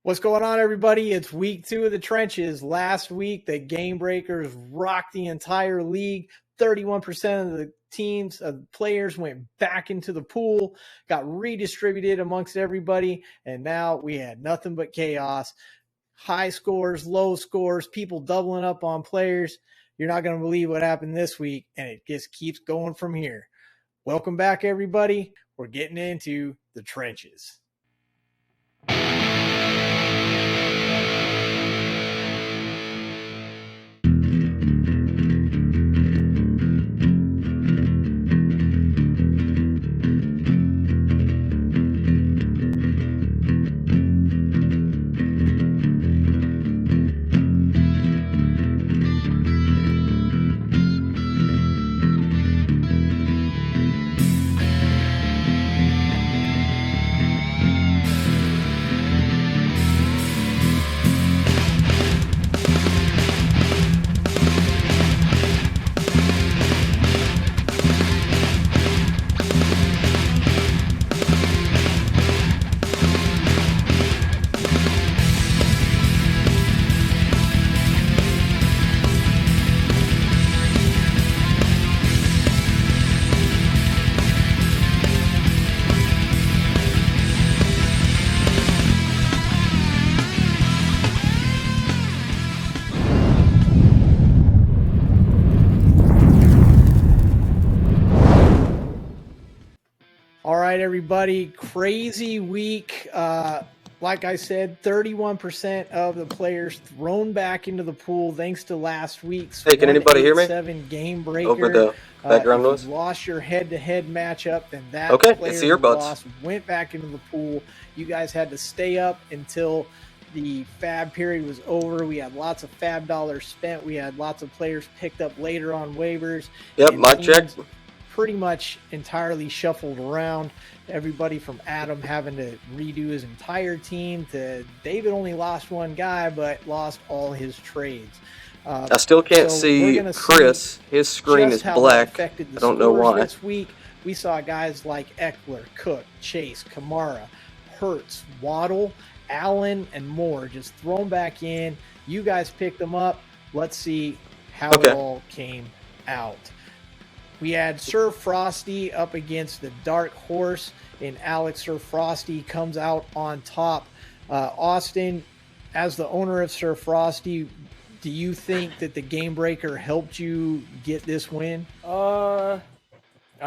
What's going on, everybody? It's week 2 of the trenches. Last week, the Game Breakers rocked the entire league. 31% of the teams, players went back into the pool, got redistributed amongst everybody, and now we had nothing but chaos. High scores, low scores, people doubling up on players. You're not going to believe what happened this week, and it just keeps going from here. Welcome back, everybody. We're getting into the trenches. All right, everybody, crazy week. Like I said, 31% of the players thrown back into the pool thanks to last week's Hey, can anybody hear me? 7 game breaker. Over the background if noise? you lost your head-to-head matchup, then that Okay, player it's who earbuds. lost went back into the pool. You guys had to stay up until the fab period was over. We had lots of fab dollars spent. We had lots of players picked up later on waivers. Yep, and mic check. teams pretty much entirely shuffled around. Everybody from Adam having to redo his entire team to David only lost one guy, but lost all his trades. I still can't see Chris. His screen is black. I don't know why. This week, we saw guys like Eckler, Cook, Chase, Kamara, Hurts, Waddle, Allen, and more just thrown back in. You guys picked them up. Let's see how it all came out. We had Sir Frosty up against the Dark Horse, and Alex Sir Frosty comes out on top. Austin, as the owner of Sir Frosty, do you think that the Game Breaker helped you get this win? I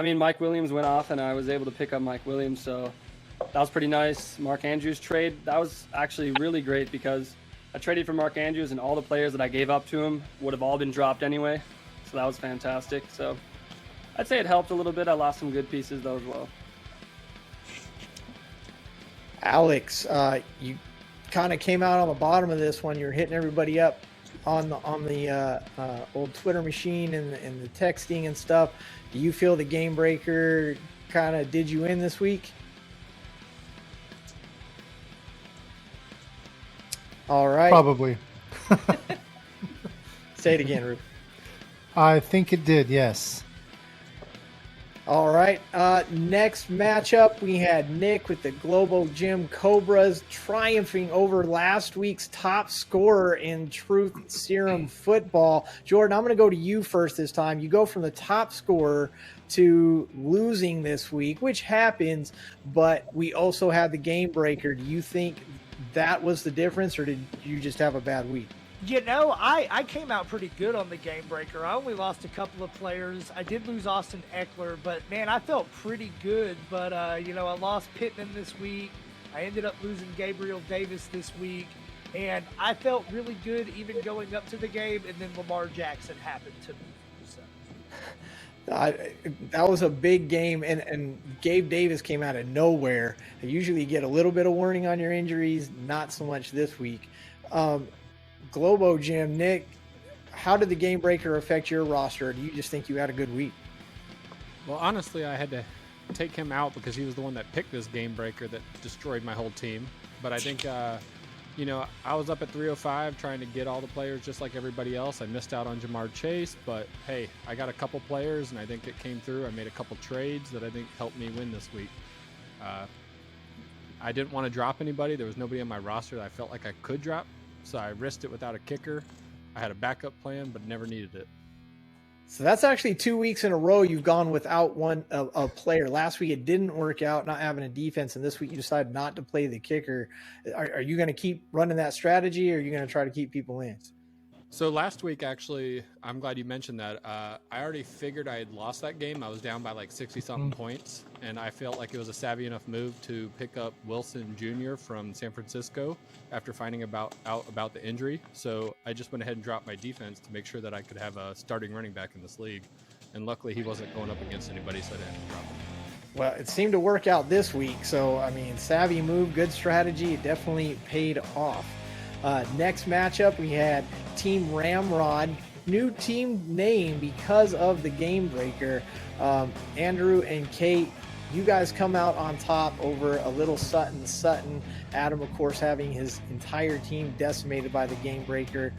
mean, Mike Williams went off, and I was able to pick up Mike Williams, so that was pretty nice. Mark Andrews trade, that was actually really great because I traded for Mark Andrews, and all the players that I gave up to him would have all been dropped anyway, so that was fantastic. So I'd say it helped a little bit. I lost some good pieces, though, as well. Alex, you kind of came out on the bottom of this one. You're hitting everybody up on the old Twitter machine and the texting and stuff. Do you feel the Game Breaker kind of did you in this week? All right. Probably. Say it again, Rube. I think it did, yes. All right. Next matchup, we had Nick with the Globo Gym Cobras triumphing over last week's top scorer in Truth Serum Football. Jordan, I'm going to go to you first this time. You go from the top scorer to losing this week, which happens, but we also had the Game Breaker. Do you think that was the difference, or did you just have a bad week? You know, I came out pretty good on the Game Breaker. I only lost a couple of players. I did lose Austin Eckler, but, man, I felt pretty good. But, I lost Pittman this week. I ended up losing Gabriel Davis this week. And I felt really good even going up to the game, and then Lamar Jackson happened to me. So. That was a big game, and Gabe Davis came out of nowhere. Usually you get a little bit of warning on your injuries, not so much this week. Globo Gym, Nick, how did the Game Breaker affect your roster? Do you just think you had a good week? Well, honestly, I had to take him out because he was the one that picked this Game Breaker that destroyed my whole team. But I think, I was up at 305 trying to get all the players just like everybody else. I missed out on Jamar Chase, but hey, I got a couple players, and I think it came through. I made a couple trades that I think helped me win this week. I didn't want to drop anybody. There was nobody on my roster that I felt like I could drop, so I risked it without a kicker. I had a backup plan, but never needed it. So that's actually 2 weeks in a row you've gone without a player. Last week it didn't work out, not having a defense, and this week you decided not to play the kicker. Are you going to keep running that strategy, or are you going to try to keep people in? So last week, actually, I'm glad you mentioned that. I already figured I had lost that game. I was down by like 60-something points, and I felt like it was a savvy enough move to pick up Wilson Jr. from San Francisco after finding out about the injury. So I just went ahead and dropped my defense to make sure that I could have a starting running back in this league. And luckily, he wasn't going up against anybody, so I didn't have to drop him. Well, it seemed to work out this week. So, I mean, savvy move, good strategy. It definitely paid off. Next matchup, we had Team Ramrod, new team name because of the Game Breaker. Andrew and Kate, you guys come out on top over a little Sutton. Adam, of course, having his entire team decimated by the Game Breaker.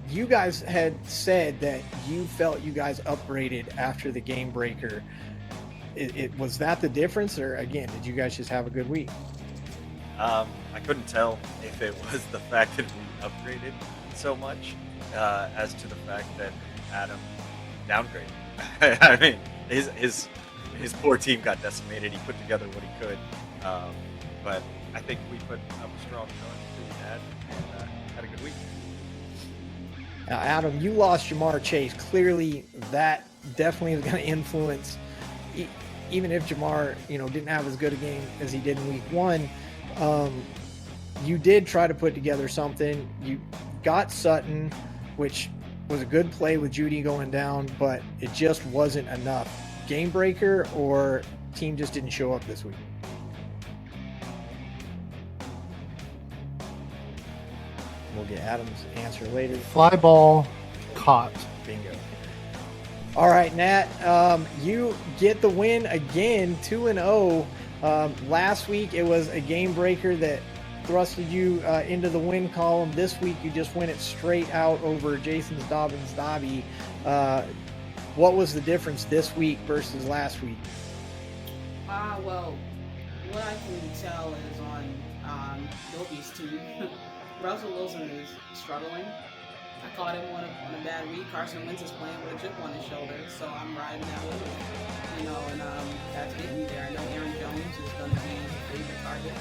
You guys had said that you felt you guys upgraded after the Game Breaker. Was that the difference, or again, did you guys just have a good week? I couldn't tell if it was the fact that we upgraded so much as to the fact that Adam downgraded. I mean, his poor team got decimated. He put together what he could, but I think we put up a strong showing to Dad and had a good week. Now, Adam, you lost Jamar Chase. Clearly, that definitely is going to influence. Even if Jamar, didn't have as good a game as he did in week 1. You did try to put together something. You got Sutton, which was a good play with Judy going down, but it just wasn't enough. Game Breaker, or team just didn't show up this week? We'll get Adam's answer later. Fly ball caught. Bingo. All right, Nat, you get the win again, 2-0. Last week it was a Game Breaker that thrusted you into the win column. This week you just win it straight out over Jason's Dobbins Dobby. What was the difference this week versus last week? Well, what I can tell is on Dobby's team, Russell Wilson is struggling. I caught him on a bad week. Carson Wentz is playing with a chip on his shoulder, so I'm riding that with him. And that's getting me there. I know Aaron Jones is going to be a favorite target.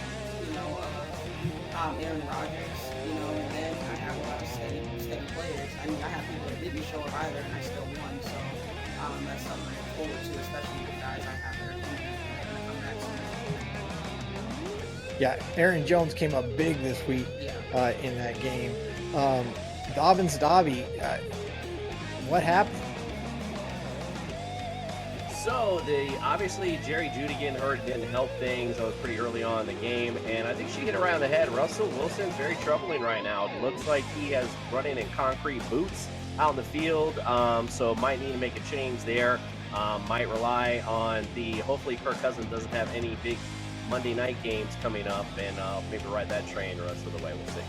Aaron Rodgers. And then I have a lot of steady players. I mean, I have people that didn't show up either, and I still won. So that's something I look forward to, especially the guys I have there come back soon. Yeah, Aaron Jones came up big this week in that game. Dobbins Dobby, what happened? So obviously Jerry Jeudy getting hurt didn't help things. That was pretty early on in the game, and I think she hit around the head. Russell Wilson's very troubling right now. It looks like he has running in concrete boots out in the field, so might need to make a change there. Might rely on hopefully Kirk Cousins doesn't have any big Monday night games coming up, and maybe ride that train the rest of the way. We'll see.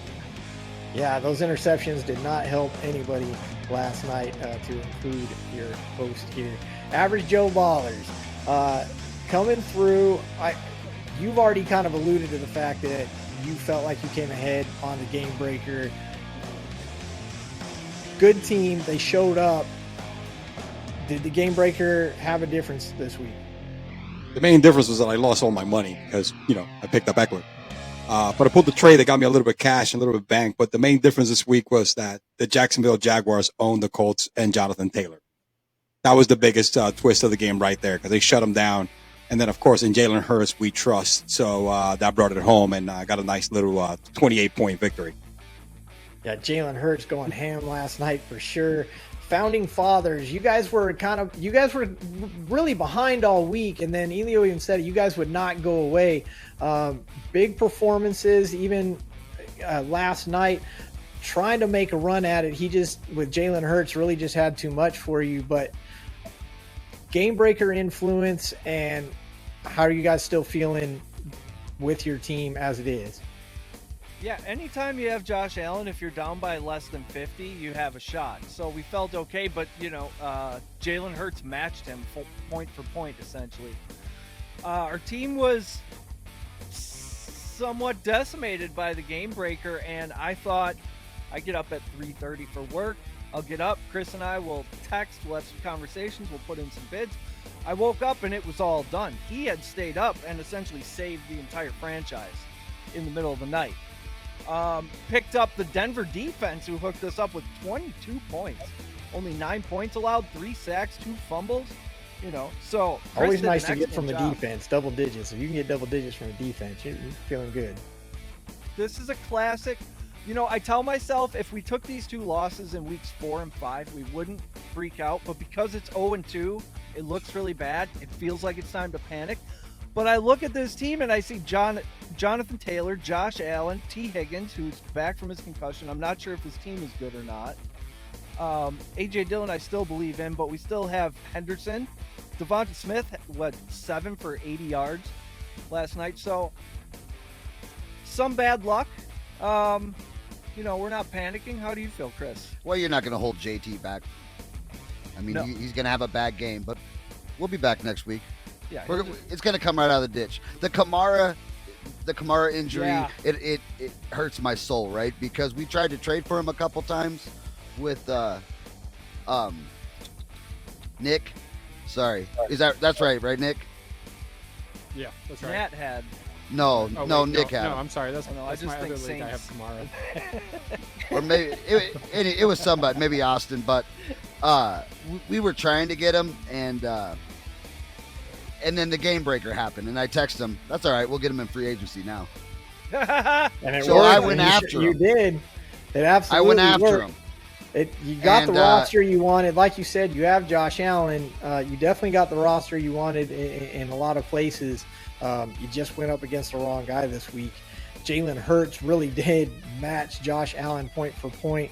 Yeah, those interceptions did not help anybody last night, to include your host here. Average Joe Ballers coming through. You've already kind of alluded to the fact that you felt like you came ahead on the Game Breaker. Good team. They showed up. Did the Game Breaker have a difference this week? The main difference was that I lost all my money because, I picked up Eckler. But I pulled the trade that got me a little bit of cash and a little bit of bank. But the main difference this week was that the Jacksonville Jaguars owned the Colts and Jonathan Taylor. That was the biggest twist of the game right there because they shut him down. And then, of course, in Jalen Hurts, we trust. So that brought it home and got a nice little 28-point victory. Yeah, Jalen Hurts going ham last night for sure. Founding fathers, you guys were really behind all week, and then Elio even said you guys would not go away. Big performances, even last night, trying to make a run at it. He just, with Jalen Hurts, really just had too much for you. But Game Breaker influence, and how are you guys still feeling with your team as it is? Yeah, anytime you have Josh Allen, if you're down by less than 50, you have a shot. So we felt okay, but, Jalen Hurts matched him point for point, essentially. Our team was somewhat decimated by the game breaker, and I thought I get up at 3:30 for work. I'll get up. Chris and I will text. We'll have some conversations. We'll put in some bids. I woke up and it was all done. He had stayed up and essentially saved the entire franchise in the middle of the night. Picked up the Denver defense, who hooked us up with 22 points. Only 9 points allowed, 3 sacks, 2 fumbles. So Chris always did nice an to get from the excellent job. defense, double digits. If you can get double digits from the defense, you're feeling good. This is a classic. I tell myself if we took these 2 losses in weeks 4 and 5, we wouldn't freak out. But because it's 0-2, it looks really bad. It feels like it's time to panic. But I look at this team and I see Jonathan Taylor, Josh Allen, T. Higgins, who's back from his concussion. I'm not sure if his team is good or not. A.J. Dillon, I still believe in, but we still have Henderson. Devonta Smith, 7 for 80 yards last night. So some bad luck. We're not panicking. How do you feel, Chris? Well, you're not going to hold JT back. I mean, No. he's going to have a bad game, but we'll be back next week. Yeah, It's going to come right out of the ditch. The Kamara injury, Yeah. it hurts my soul, right? Because we tried to trade for him a couple times with Nick. Sorry, that's right, Nick? Yeah, that's right. Matt had. No, Nick had. No, him. I'm sorry. That's I my just other think league. I have Saints. Kamara. Or maybe it was somebody, maybe Austin, but we were trying to get him, and then the game breaker happened, and I texted him, "That's all right, we'll get him in free agency now." And it So worked, I and went you after You him. did. It absolutely I went after worked. him. You got And, the roster you wanted. Like you said, you have Josh Allen. You definitely got the roster you wanted in a lot of places. You just went up against the wrong guy this week. Jalen Hurts really did match Josh Allen point for point.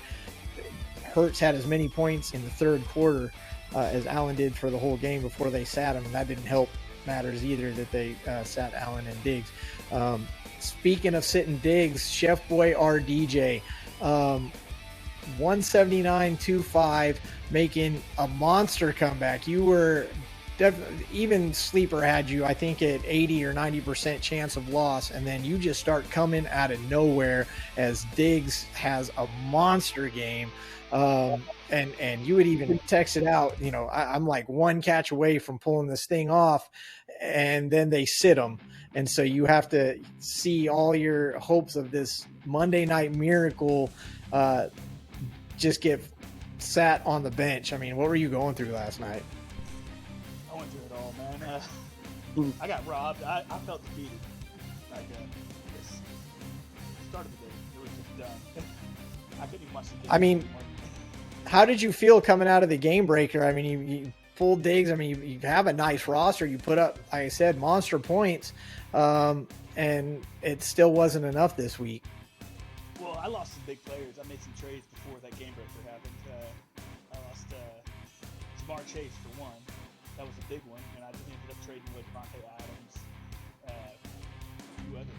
Hurts had as many points in the third quarter as Allen did for the whole game before they sat him, and that didn't help matters either that they sat Allen and Diggs. Speaking of sitting Diggs, Chef Boy RDJ, 179.25, making a monster comeback. You were even Sleeper had you, I think, at 80 or 90% chance of loss, and then you just start coming out of nowhere as Diggs has a monster game. And you would even text it out, I'm like one catch away from pulling this thing off, and then they sit him. And so you have to see all your hopes of this Monday night miracle just get sat on the bench. I mean, what were you going through last night? I went through it all, man. I got robbed. I felt defeated. Like, this start of the day, it was just done. I couldn't even watch the game. I mean, how did you feel coming out of the game breaker? I mean, you pulled Diggs. I mean, you have a nice roster. You put up, like I said, monster points, and it still wasn't enough this week. Well, I lost some big players. I made some trades before that game breaker happened. I lost Jamar Chase for one. That was a big one, and I ended up trading with Devontae Adams, a few other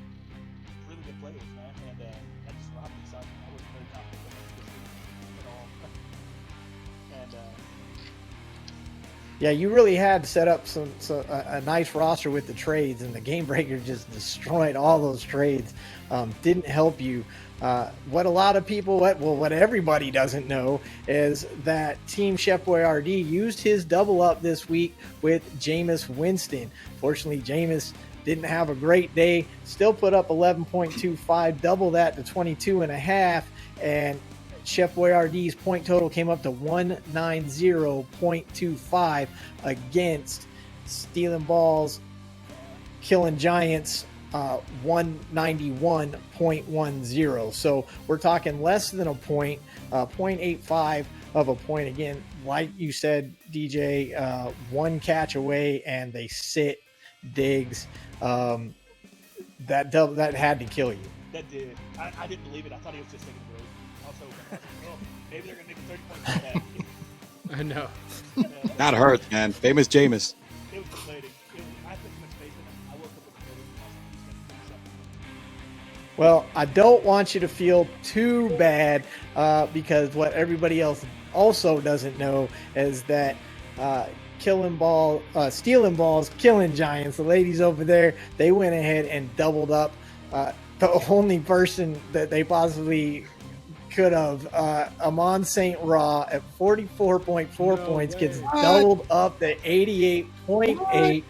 really good players, man. And that just robbed me. So I wasn't very confident this week at all. And Yeah, you really had set up a nice roster with the trades, and the game breaker just destroyed all those trades. Didn't help you. What a lot of people, what everybody doesn't know is that Team Chef Boy RD used his double up this week with Jameis Winston. Fortunately, Jameis didn't have a great day. Still put up 11.25, double that to 22.5, and Chef Boy RD's point total came up to 190.25 against Stealing Balls, Killing Giants, 191.10. So we're talking less than a point, 0.85 of a point. Again, like you said, DJ, one catch away, and they sit Diggs. That had to kill you. that did. I didn't believe it. I thought he was just taking a break. Also, maybe they're going to make a 30 point comeback. I know. That hurts, man. Famous Jameis. It was deflating. I put too much faith in him. I woke up with the feeling he's going to do something. Well, I don't want you to feel too bad because what everybody else also doesn't know is that Stealing Balls, Killing Giants, the ladies over there, they went ahead and doubled up the only person that they possibly could have, Amon St. Ra at 44.4 points gets doubled up to 88.8.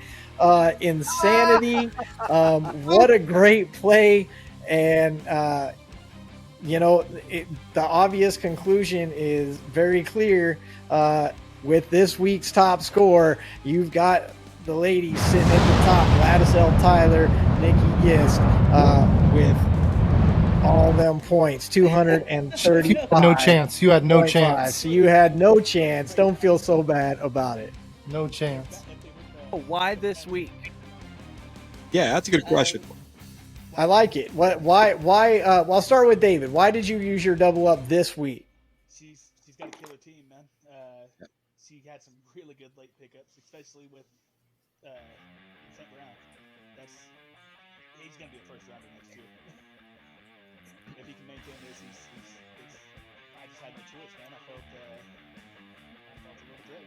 Insanity. What a great play. And, the obvious conclusion is very clear. With this week's top score, you've got the ladies sitting at the top, Gladys L. Tyler, Nikki Gist, with all them points, 230. No chance. You had no chance. So you had no chance. Don't feel so bad about it. No chance. Why this week? Yeah, that's a good question. I like it. Why? Well, I'll start with David. Why did you use your double up this week? She's got a killer team, man. She had some really good late pickups, especially with St. Brown. He's going to be a first rounder next year. If he can maintain this, I just had no choice, man. I felt a little good.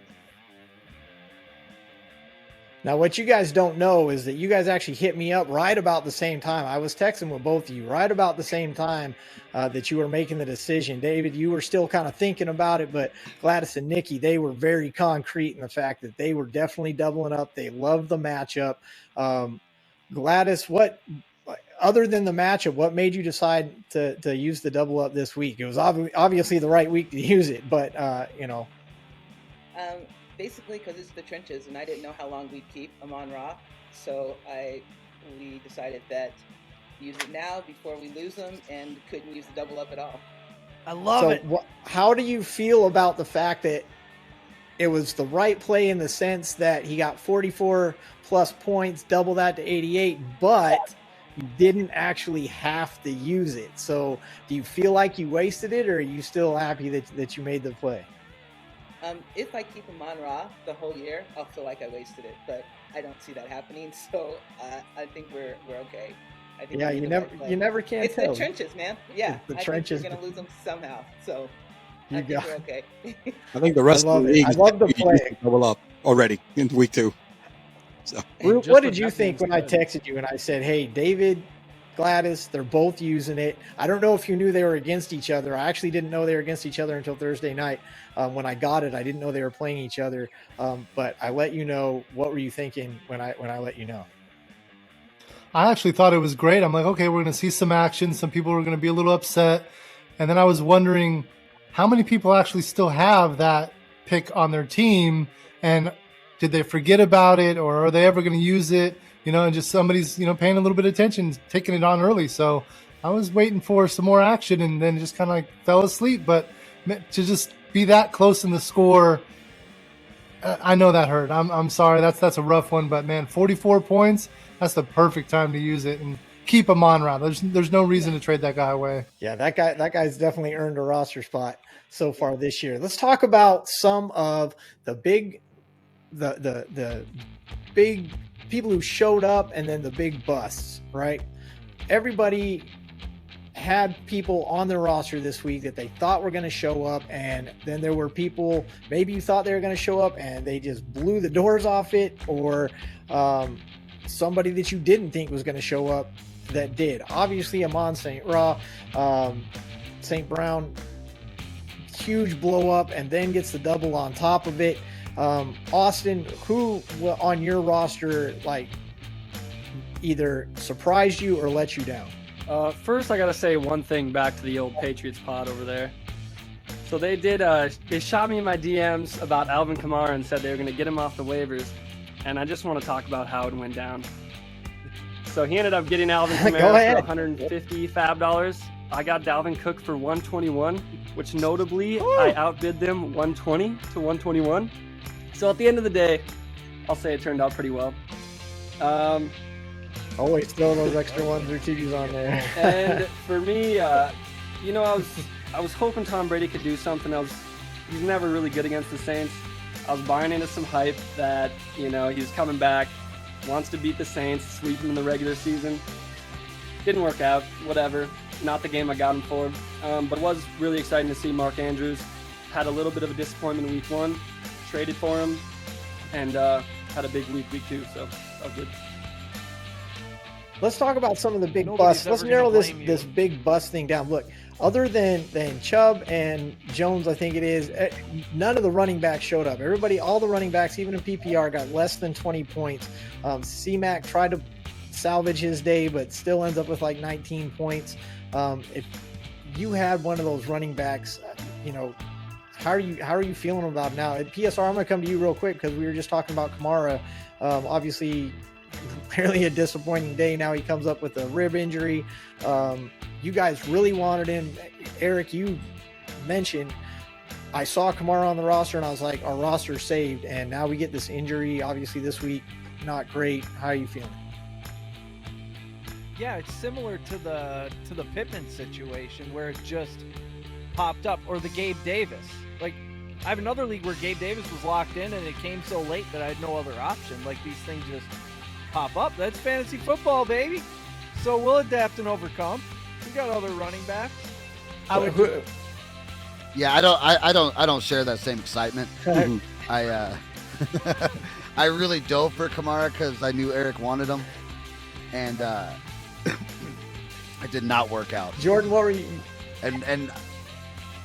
Now, what you guys don't know is that you guys actually hit me up right about the same time. I was texting with both of you right about the same time that you were making the decision. David, you were still kind of thinking about it, but Gladys and Nikki, they were very concrete in the fact that they were definitely doubling up. They loved the matchup. Gladys, what, other than the matchup, what made you decide to use the double up this week? It was obviously the right week to use it, but, Basically because it's the trenches, and I didn't know how long we'd keep Amon Ra, so we decided that use it now before we lose them, and couldn't use the double up at all. I love it. How do you feel about the fact that it was the right play in the sense that he got 44 plus points, double that to 88, but you didn't actually have to use it? So do you feel like you wasted it, or are you still happy that you made the play? If I keep Amon Ra the whole year, I'll feel like I wasted it, but I don't see that happening, so I think we're okay. I think you never can it's tell. It's the trenches, man. Yeah, the trenches. Think we're gonna lose them somehow, so I think we're okay. I think the rest of the league I love the play. Double up already in week 2. So. What did you think when I texted you and I said, hey, David, Gladys, they're both using it? I don't know if you knew they were against each other. I actually didn't know they were against each other until Thursday night. When I got it, I didn't know they were playing each other. But I let you know. What were you thinking when I let you know? I actually thought it was great. I'm like, okay, we're going to see some action. Some people are going to be a little upset. And then I was wondering how many people actually still have that pick on their team, and did they forget about it, or are they ever going to use it? And just somebody's, paying a little bit of attention, taking it on early. So I was waiting for some more action, and then just kind of like fell asleep. But to just be that close in the score, I know that hurt. I'm sorry. That's a rough one, but man, 44 points, that's the perfect time to use it and keep him on round. There's no reason to trade that guy away. Yeah, that guy's definitely earned a roster spot so far this year. Let's talk about some of the big people who showed up, and then the big busts, right? Everybody had people on their roster this week that they thought were going to show up, and then there were people maybe you thought they were going to show up and they just blew the doors off it, or somebody that you didn't think was going to show up that did. Obviously, Amon St. Ra, St. Brown, huge blow up, and then gets the double on top of it. Austin, who on your roster either surprised you or let you down? First, I gotta say one thing back to the old Patriots pod over there. So they shot me in my DMs about Alvin Kamara and said they were gonna get him off the waivers, and I just want to talk about how it went down. So he ended up getting Alvin Kamara for $150 fab dollars. I got Dalvin Cook for $121, which notably I outbid them $120 to $121. So at the end of the day, I'll say it turned out pretty well. Always throw those extra ones or twos on there. And for me, I was hoping Tom Brady could do something. He's never really good against the Saints. I was buying into some hype that, he's coming back, wants to beat the Saints, sweep them in the regular season. Didn't work out, whatever. Not the game I got him for. But it was really exciting to see Mark Andrews. Had a little bit of a disappointment in week 1. Traded for him, and had a big week 2, so all good. let's talk about some of the big Nobody's busts. Let's ever narrow gonna this blame you. this big bust thing down. Look, other than Chubb and Jones, I think it is, none of the running backs showed up. All the running backs, even in PPR, got less than 20 points. C-Mac tried to salvage his day, but still ends up with like 19 points. If you had one of those running backs, how are you feeling about it now? At PSR, I'm going to come to you real quick because we were just talking about Kamara. Obviously, clearly a disappointing day. Now he comes up with a rib injury. You guys really wanted him. Eric, you mentioned, I saw Kamara on the roster and I was like, our roster's saved. And now we get this injury, obviously this week, not great. How are you feeling? Yeah, it's similar to the Pittman situation where it just popped up, or the Gabe Davis. Like, I have another league where Gabe Davis was locked in and it came so late that I had no other option. Like, these things just pop up. That's fantasy football, baby. So we'll adapt and overcome. We got other running backs. Yeah, I don't share that same excitement. I really dove for Kamara because I knew Eric wanted him, and it did not work out. Jordan, what were you? And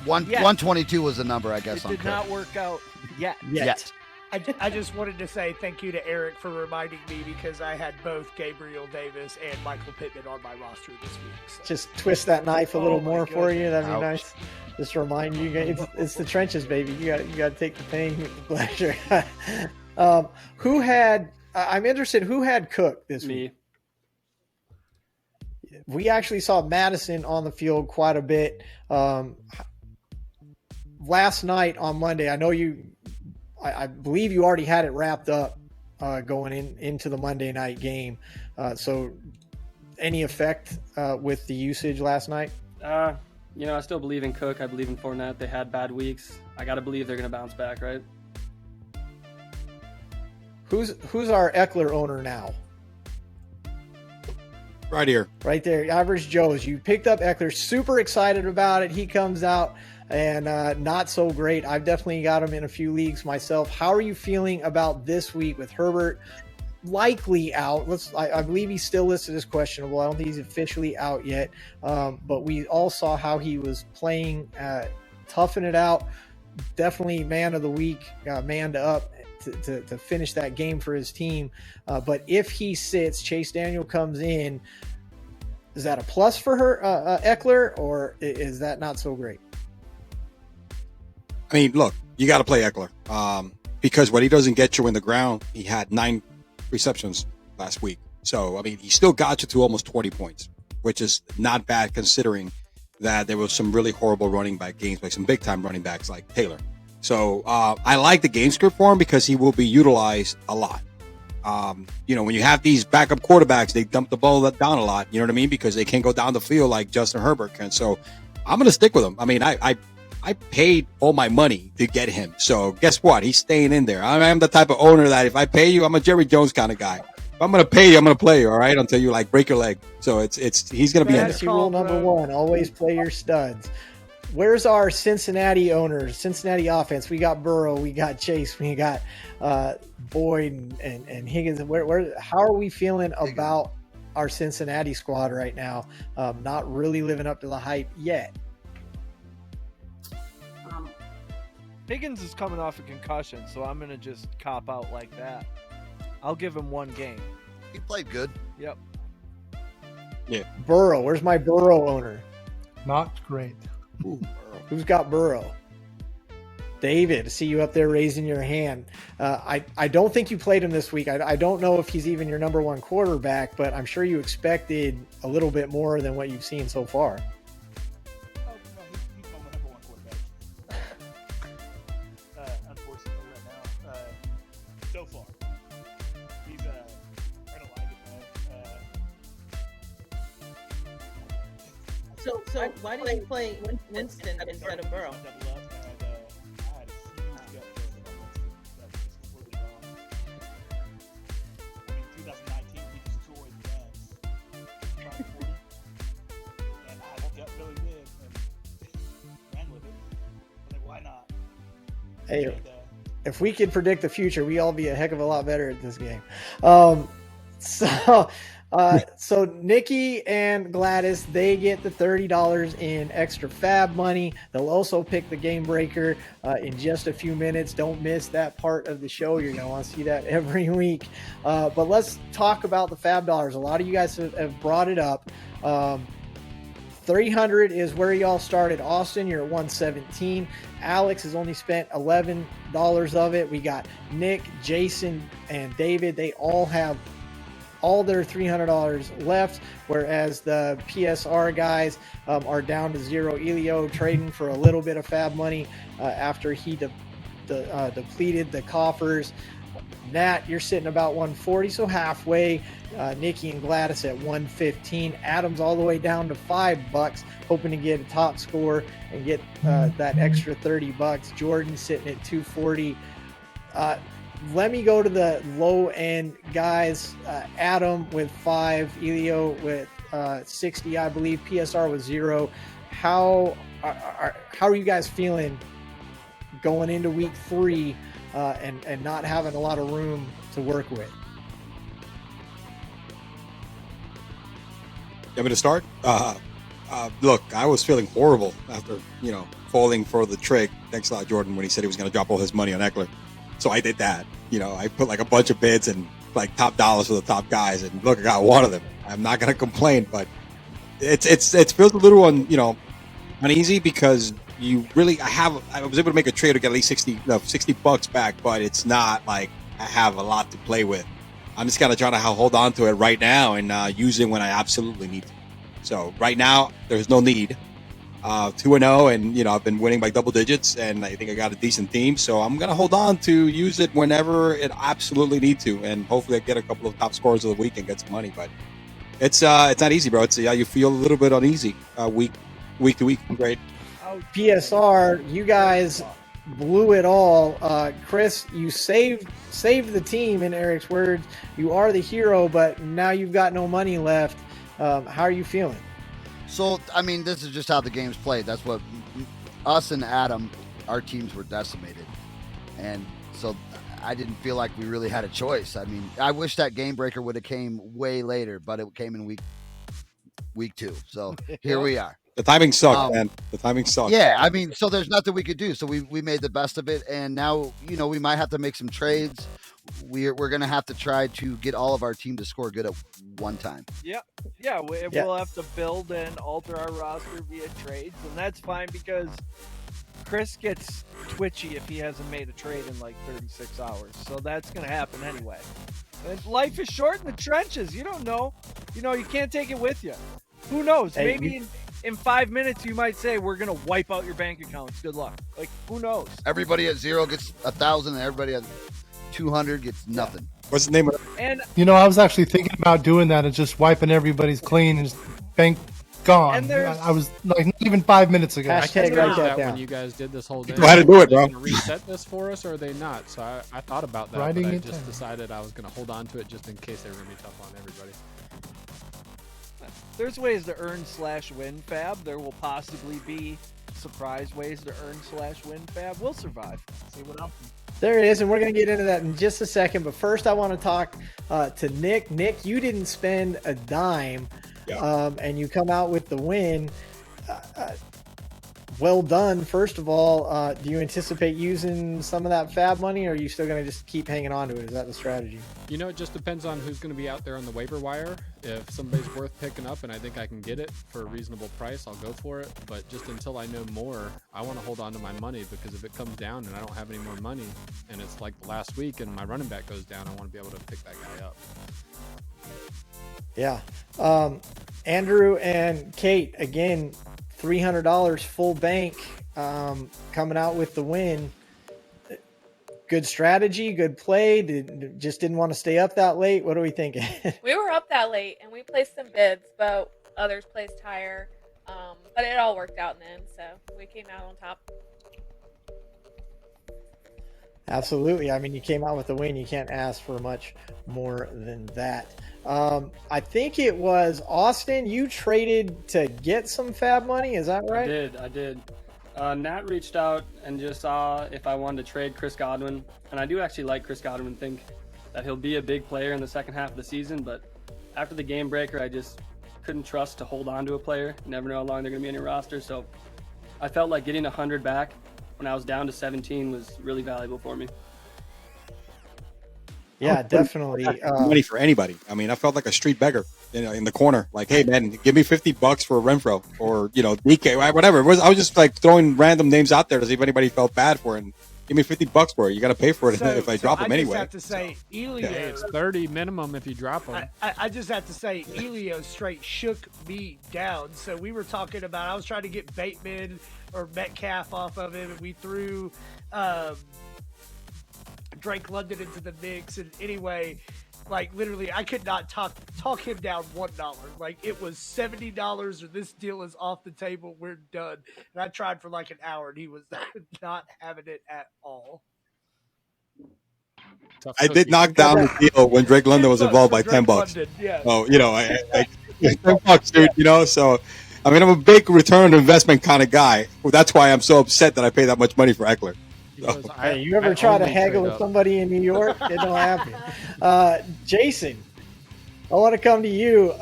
122 was the number, I guess. It did not work out yet. I just wanted to say thank you to Eric for reminding me, because I had both Gabriel Davis and Michael Pittman on my roster this week. So. Just twist that knife a little more for you. That'd be Ouch. nice. Just remind you guys, it's the trenches, baby. You got to take the pain with the pleasure. Who had? I'm interested. Who had Cook this week? We actually saw Madison on the field quite a bit. Last night on Monday, I know I believe you already had it wrapped up going into the Monday night game. So any effect with the usage last night? I still believe in Cook. I believe in Fournette. They had bad weeks. I got to believe they're going to bounce back, right? Who's our Eckler owner now? Right here. Right there. Average Joe's. You picked up Eckler. Super excited about it. He comes out and not so great. I've definitely got him in a few leagues myself. How are you feeling about this week with Herbert likely out? I believe he's still listed as questionable. I don't think he's officially out yet. But we all saw how he was playing, toughing it out. Definitely man of the week, manned up to finish that game for his team. But if he sits, Chase Daniel comes in. Is that a plus for Eckler, or is that not so great? I mean, look, you got to play Eckler because what he doesn't get you in the ground, he had 9 receptions last week. So, I mean, he still got you to almost 20 points, which is not bad considering that there was some really horrible running back games, like some big-time running backs like Taylor. So, I like the game script for him because he will be utilized a lot. When you have these backup quarterbacks, they dump the ball down a lot, you know what I mean? Because they can't go down the field like Justin Herbert can. So, I'm going to stick with him. I mean, I paid all my money to get him. So guess what? He's staying in there. I am the type of owner that if I pay you, I'm a Jerry Jones kind of guy. If I'm going to pay you, I'm going to play you, all right? Until you break your leg. So he's going to be in Fantasy there. rule number 1, always play your studs. Where's our Cincinnati owners, Cincinnati offense? We got Burrow, we got Chase, we got Boyd and Higgins. How are we feeling about our Cincinnati squad right now? Not really living up to the hype yet. Higgins is coming off a concussion, so I'm going to just cop out like that. I'll give him 1 game. He played good. Yep. Yeah. Burrow. Where's my Burrow owner? Not great. Ooh, Who's got Burrow? David, I see you up there raising your hand. I don't think you played him this week. I don't know if he's even your number 1 quarterback, but I'm sure you expected a little bit more than what you've seen so far. So why did you play Winston instead of Burrow? Hey, if we could predict the future, we all be a heck of a lot better at this game. So So Nikki and Gladys, they get the $30 in extra fab money. They'll also pick the game breaker in just a few minutes. Don't miss that part of the show. You're going to want to see that every week. But let's talk about the fab dollars. A lot of you guys have brought it up. 300 is where y'all started. Austin, you're at 117. Alex has only spent $11 of it. We got Nick, Jason, and David. They all have all their $300 left, whereas the PSR guys are down to zero. Elio trading for a little bit of fab money after he depleted the coffers. Nat, you're sitting about 140, so halfway. Nikki and Gladys at 115. Adam's all the way down to $5, hoping to get a top score and get that extra $30. Jordan sitting at 240. Let me go to the low end guys. Adam with 5, Elio with 60, I believe. PSR with 0. How are you guys feeling going into week 3 and not having a lot of room to work with? You want me to start? Look, I was feeling horrible after, falling for the trick. Thanks a lot, Jordan, when he said he was going to drop all his money on Eckler. So I did that. I put like a bunch of bids and like top dollars for the top guys. And look, I got one of them. I'm not going to complain, but it feels a little uneasy because I was able to make a trade to get at least $60 back, but it's not like I have a lot to play with. I'm just kind of trying to hold on to it right now and use it when I absolutely need to. So right now, there's no need. 2-0, and I've been winning by double digits, and I think I got a decent team. So I'm gonna hold on to use it whenever it absolutely need to, and hopefully I get a couple of top scores of the week and get some money. But it's not easy, bro. You feel a little bit uneasy week to week. Great. PSR, you guys blew it all. Chris, you saved the team, in Eric's words. You are the hero, but now you've got no money left. How are you feeling? So, this is just how the game's played. That's what us and Adam, our teams were decimated. And so I didn't feel like we really had a choice. I wish that game breaker would have came way later, but it came in week 2. So here we are. The timing sucked, man. The timing sucked. Yeah, so there's nothing we could do. So we made the best of it, and now we might have to make some trades. We're going to have to try to get all of our team to score good at one time. We'll have to build and alter our roster via trades, and that's fine because Chris gets twitchy if he hasn't made a trade in like 36 hours. So that's going to happen anyway. And life is short in the trenches. You don't know. You can't take it with you. Who knows? Maybe in 5 minutes you might say we're gonna wipe out your bank accounts. Good luck. Like, who knows? Everybody at 0 gets 1,000, and everybody at 200 gets nothing. What's the name of it? And I was actually thinking about doing that and just wiping everybody's clean and just bank gone. I was like, not even 5 minutes ago. I can't write that down. When you guys did this whole day. Go ahead and do it, bro. Are they gonna reset this for us, or are they not? So I thought about that, but I just decided I was going to hold on to it just in case they were going to be tough on everybody. There's ways to earn/win fab. There will possibly be surprise ways to earn/win fab. We'll survive. See what happens. There it is, and we're going to get into that in just a second. But first, I want to talk to Nick. Nick, you didn't spend a dime, and you come out with the win. Well done, first of all. Do you anticipate using some of that fab money, or are you still going to just keep hanging on to it? Is that the strategy? It just depends on who's going to be out there on the waiver wire. If somebody's worth picking up and I think I can get it for a reasonable price, I'll go for it. But just until I know more, I want to hold on to my money, because if it comes down and I don't have any more money and it's like the last week and my running back goes down, I want to be able to pick that guy up. Yeah. Andrew and Kate, again, $300 full bank, coming out with the win. Good strategy, good play. Just didn't want to stay up that late. What are we thinking? We were up that late and we placed some bids, but others placed higher. But it all worked out in the end, so we came out on top. Absolutely. You came out with the win. You can't ask for much more than that. I think it was Austin. You traded to get some fab money. Is that right? I did. Nat reached out and just saw if I wanted to trade Chris Godwin. And I do actually like Chris Godwin, think that he'll be a big player in the second half of the season. But after the game breaker, I just couldn't trust to hold on to a player. You never know how long they're going to be on your roster. So I felt like getting 100 back when I was down to 17 was really valuable for me. Yeah, definitely. Money for anybody. I mean, I felt like a street beggar, in the corner. Like, hey, man, give me $50 for a Renfro or DK, whatever. I was just like throwing random names out there to see if anybody felt bad for it. And give me $50 for it. You got to pay for it if I drop them anyway. I just have to say, Elio. Hey, it's 30 minimum if you drop them. I just have to say, Elio straight shook me down. So we were talking about, I was trying to get Bateman or Metcalf off of him, and we threw Drake London into the mix. And anyway, like literally, I could not talk him down $1. Like it was $70 or this deal is off the table. We're done. And I tried for like an hour and he was not having it at all. I did knock down the deal when Drake London was involved by $10. London, yeah. Oh, $10, dude. So, I mean, I'm a big return on investment kind of guy. Well, that's why I'm so upset that I paid that much money for Eckler. Hey, you ever try to haggle with somebody in New York? It don't happen. Jason, I want to come to you.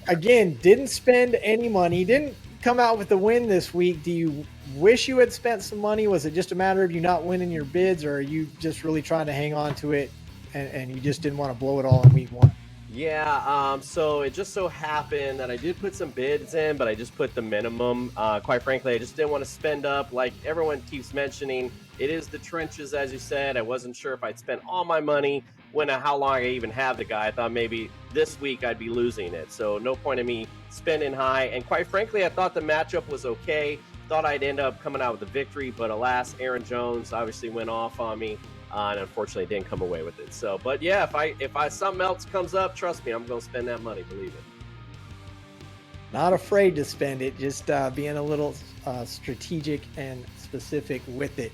Again, didn't spend any money, didn't come out with a win this week. Do you wish you had spent some money? Was it just a matter of you not winning your bids, or are you just really trying to hang on to it and you just didn't want to blow it all in week one? Yeah, so it just so happened that I did put some bids in, but I just put the minimum. Quite frankly, I just didn't want to spend up. Like everyone keeps mentioning, it is the trenches, as you said. I wasn't sure if I'd spend all my money how long I even have the guy. I thought maybe this week I'd be losing it. So no point in me spending high. And quite frankly, I thought the matchup was okay. Thought I'd end up coming out with a victory, but alas, Aaron Jones obviously went off on me. And unfortunately didn't come away with it. So, but yeah, if I something else comes up, trust me, I'm going to spend that money. Believe it. Not afraid to spend it, just being a little strategic and specific with it.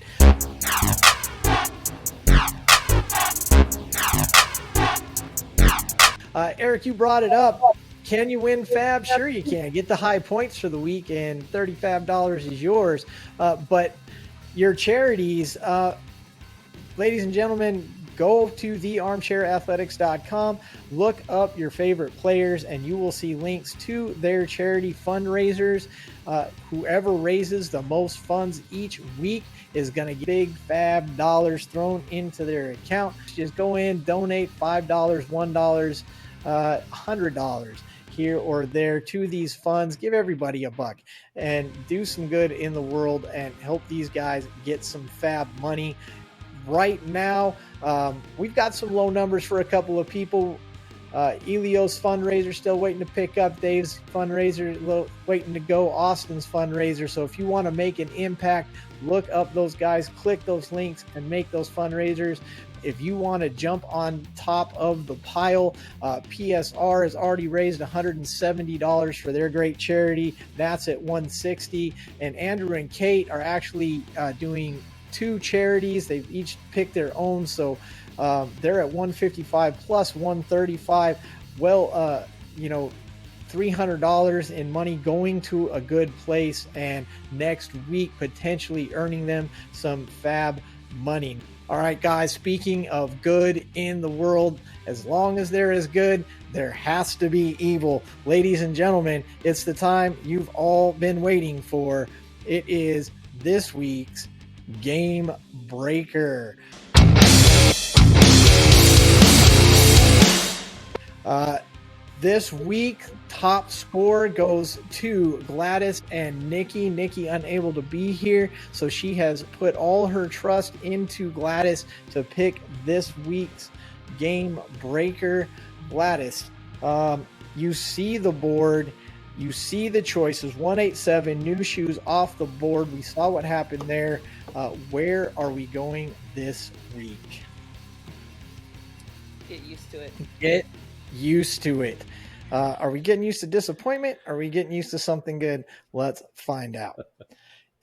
Eric, you brought it up. Can you win Fab? Sure you can. Get the high points for the week, and $35 is yours. But your charities. Ladies and gentlemen, go to thearmchairathletics.com, look up your favorite players, and you will see links to their charity fundraisers. Whoever raises the most funds each week is going to get big fab dollars thrown into their account. Just go in, donate $5, $1, $100 here or there to these funds. Give everybody a buck and do some good in the world and help these guys get some fab money. Right now, we've got some low numbers for a couple of people. Elio's fundraiser still waiting to pick up. Dave's fundraiser waiting to go. Austin's fundraiser. So if you want to make an impact, look up those guys, click those links, and make those fundraisers. If you want to jump on top of the pile, PSR has already raised $170 for their great charity. That's at $160. And Andrew and Kate are actually doing two charities. They've each picked their own, so they're at $155 plus $135. Well, $300 in money going to a good place, and next week potentially earning them some fab money. All right, guys, speaking of good in the world, as long as there is good, there has to be evil. Ladies and gentlemen, it's the time you've all been waiting for. It is this week's Game Breaker. This week, top score goes to Gladys and Nikki. Nikki unable to be here, so she has put all her trust into Gladys to pick this week's Game Breaker. Gladys, you see the board. You see the choices. 187, new shoes off the board. We saw what happened there. Where are we going this week? Get used to it. Get used to it. Are we getting used to disappointment? Are we getting used to something good? Let's find out.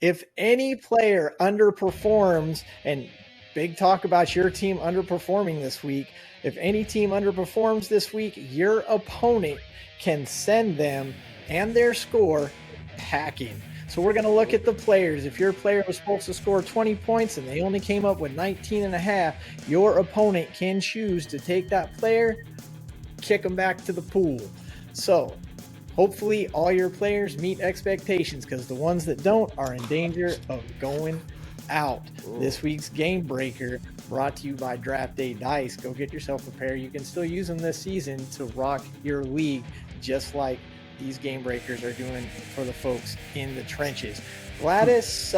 If any player underperforms, and big talk about your team underperforming this week. If any team underperforms this week, your opponent can send them and their score packing. So we're going to look at the players. If your player was supposed to score 20 points and they only came up with 19 and a half, your opponent can choose to take that player, kick them back to the pool. So hopefully all your players meet expectations, because the ones that don't are in danger of going out. This week's Game Breaker brought to you by Draft Day Dice. Go get yourself a pair. You can still use them this season to rock your league, just like these Game Breakers are doing for the folks in the trenches. Gladys,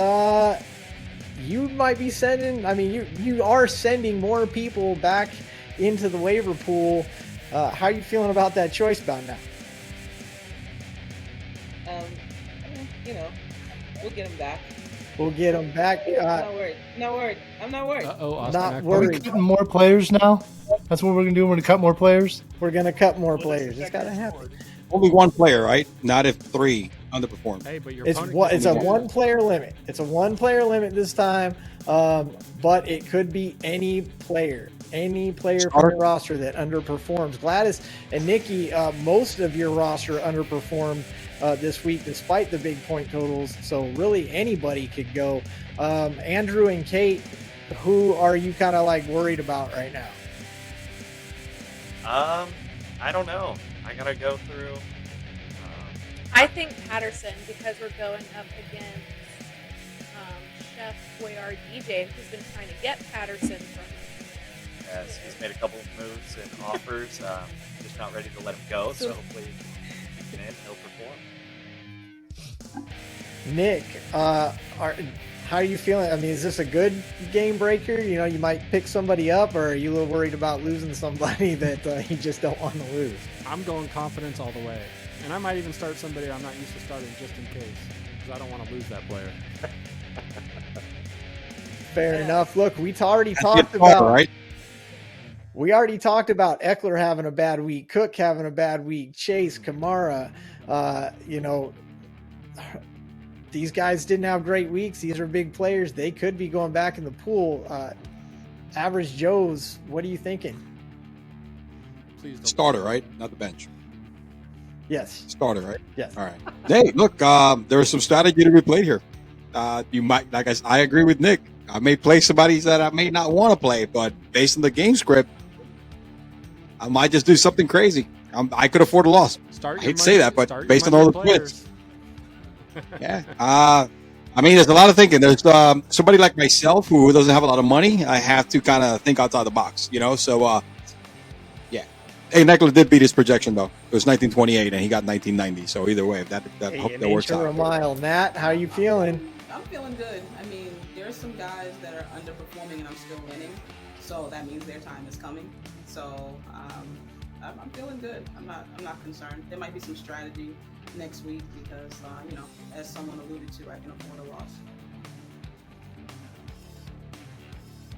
you might be sending, you are sending more people back into the waiver pool. How are you feeling about that choice about now? We'll get them back. We'll get them back. Not worried. I'm not worried. Not worried. Are we cutting more players now? That's what we're going to do? We're going to cut more players? We're going to cut more players. It's got to happen. Only one player, right? Not if 3 underperform. Hey, but it's a one-player limit. It's a one-player limit this time, but it could be any player from your roster that underperforms. Gladys and Nikki, most of your roster underperformed this week despite the big point totals, so really anybody could go. Andrew and Kate, who are you kind of like worried about right now? I don't know. I gotta go through. I think Patterson, because we're going up against Chef Boyard DJ, who's been trying to get Patterson from us. Yes, he's made a couple of moves and offers. Just not ready to let him go, so hopefully he'll perform. Nick, how are you feeling? Is this a good game breaker? You might pick somebody up, or are you a little worried about losing somebody that you just don't want to lose? I'm going confidence all the way. And I might even start somebody I'm not used to starting just in case, because I don't want to lose that player. Fair enough. Look, we already talked about right? We already talked about Eckler having a bad week, Cook having a bad week, Chase, Kamara. These guys didn't have great weeks. These are big players. They could be going back in the pool. Average Joes, what are you thinking? Please don't. Starter, right? Not the bench. Yes. Starter, right? Yes. All right. Hey, look, there's some strategy to be played here. You might, I agree with Nick. I may play somebody that I may not want to play, but based on the game script, I might just do something crazy. I could afford a loss. I hate to say that, but based on all the splits. Yeah. There's a lot of thinking. There's somebody like myself who doesn't have a lot of money. I have to kind of think outside the box, So, yeah. Hey, Eckler did beat his projection though. It was 1928, and he got 1990. So either way, that works out. A mile. Nat, how you feeling? I'm feeling good. There's some guys that are underperforming, and I'm still winning. So that means their time is coming. So I'm feeling good. I'm not concerned. There might be some strategy next week because, as someone alluded to, I can afford a loss.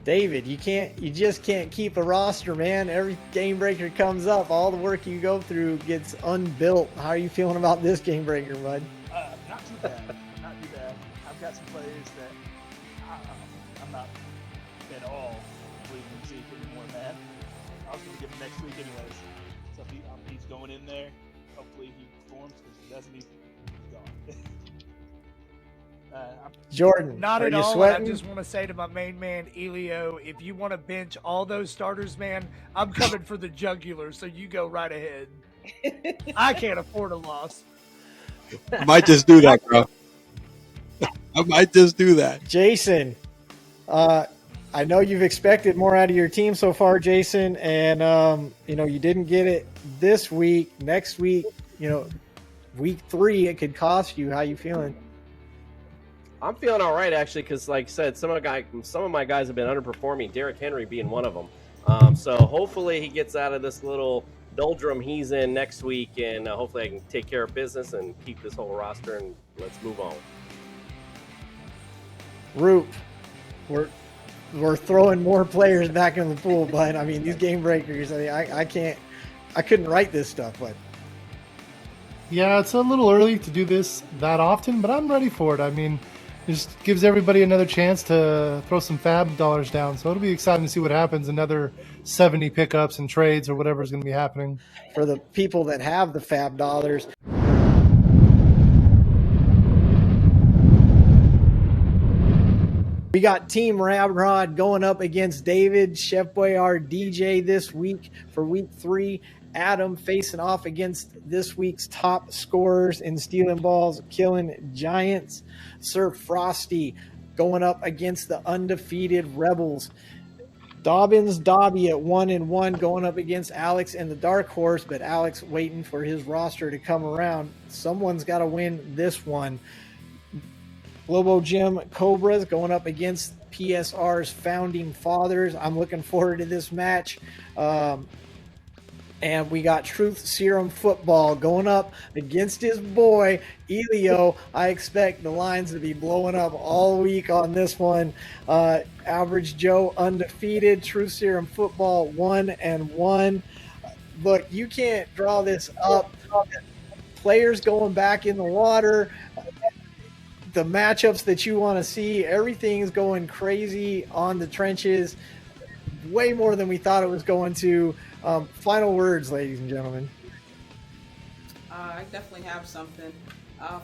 David, you just can't keep a roster, man. Every game breaker comes up, all the work you go through gets unbuilt. How are you feeling about this game breaker, bud? Not too bad. Not too bad. I've got some players that I'm not at all believing in Zeke anymore, man. I was going to give him next week anyways. So he's going in there. Hopefully he performs, because if he doesn't, he's gone. Jordan, not are at you all. sweating? I just want to say to my main man Elio, if you want to bench all those starters, man, I'm coming for the jugular. So you go right ahead. I can't afford a loss. I might just do that, bro. I might just do that. Jason, I know you've expected more out of your team so far, Jason, and you didn't get it this week. Next week, week 3, it could cost you. How you feeling? I'm feeling all right, actually, because, like I said, some of my guys have been underperforming, Derrick Henry being one of them. So hopefully he gets out of this little doldrum he's in next week, and hopefully I can take care of business and keep this whole roster, and let's move on. Roop, we're throwing more players back in the pool, but these game breakers, I couldn't write this stuff, but yeah, it's a little early to do this that often, but I'm ready for it. It just gives everybody another chance to throw some fab dollars down. So it'll be exciting to see what happens. Another 70 pickups and trades or whatever is going to be happening. For the people that have the fab dollars. We got Team Ramrod going up against David, Chef Boyard, DJ this week for week 3. Adam facing off against this week's top scorers in stealing balls, killing giants. Sir Frosty going up against the undefeated Rebels. Dobbins Dobby at 1-1 going up against Alex and the Dark Horse, but Alex waiting for his roster to come around. Someone's got to win this one. Lobo Jim Cobras going up against PSR's founding fathers. I'm looking forward to this match. And we got Truth Serum Football going up against his boy, Elio. I expect the lines to be blowing up all week on this one. Average Joe undefeated. Truth Serum Football 1-1. Look, you can't draw this up. Players going back in the water. The matchups that you want to see. Everything is going crazy on the trenches. Way more than we thought it was going to. Final words, ladies and gentlemen. I definitely have something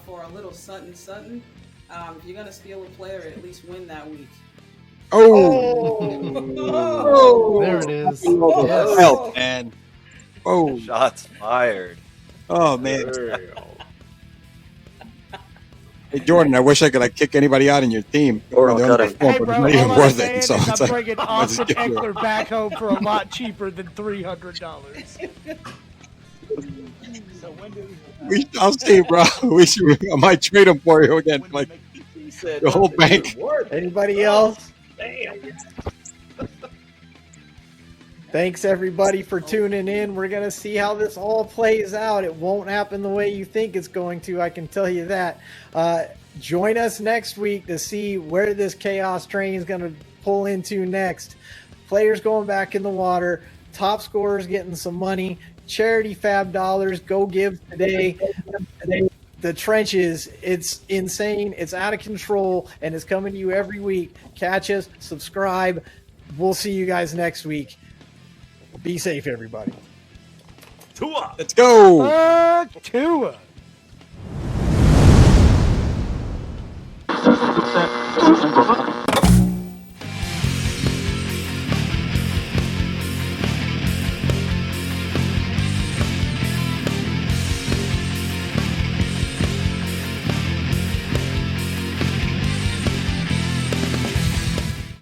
for a little Sutton. If you're gonna steal a player, at least win that week. Oh, there it is. Yes. Help, man. Oh, Shots fired. Oh man. Hey Jordan, I wish I could like kick anybody out in your team. Or I'll cut it. Hey, But bro, it's not even all I'm worth saying it. So is it's I'm like, bringing Austin Eckler back home for a lot cheaper than $300. So when do I'll see, bro. I might trade him for you again. Like the whole bank. Anybody else? Damn. Thanks everybody for tuning in. We're going to see how this all plays out. It won't happen the way you think it's going to, I can tell you that. Join us next week to see where this chaos train is going to pull into next. Players going back in the water, top scorers getting some money, charity fab dollars, go give today. The trenches, it's insane, it's out of control, and it's coming to you every week. Catch us, subscribe. We'll see you guys next week. Be safe, everybody. Tua. Let's go. Tua.